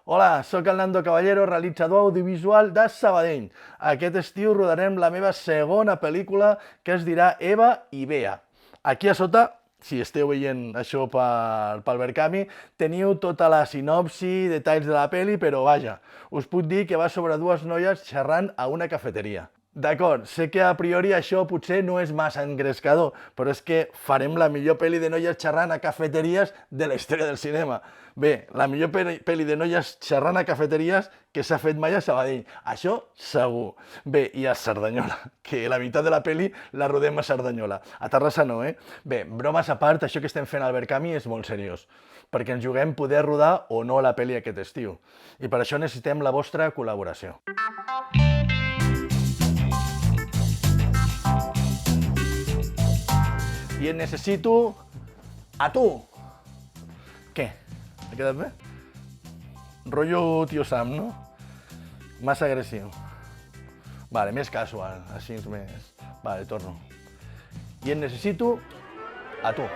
Hola, sóc el Nando Caballero, realitzador audiovisual de Sabadell. Aquest estiu rodarem la meva segona pel·lícula, que es dirà Eva i Bea. Aquí a sota, si esteu veient això pel Verkami, teniu tota la sinopsi, detalls de la pel·li, però vaja, us puc dir que va sobre dues noies xerrant a una cafeteria. D'acord, sé que a priori això potser no és massa engrescador, però és que farem la millor pel·li de noies xerrant a cafeteries de la història del cinema. Bé, la millor pel·li de noies xerrant a cafeteries que s'ha fet mai a Sabadell. Això segur. Bé, i a Cerdanyola, que la meitat de la pel·li la rodem a Cerdanyola. A Terrassa no, eh? Bé, bromes a part, això que estem fent al Verkami és molt seriós, perquè ens juguem poder rodar o no la pel·li aquest estiu. I per això necessitem la vostra col·laboració. I et necessito a tu. Què? Ha quedat bé? Rollo tio Sam, no? Massa agressiu. Vale, més casual, així és més... Vale, torno. I et necessito a tu.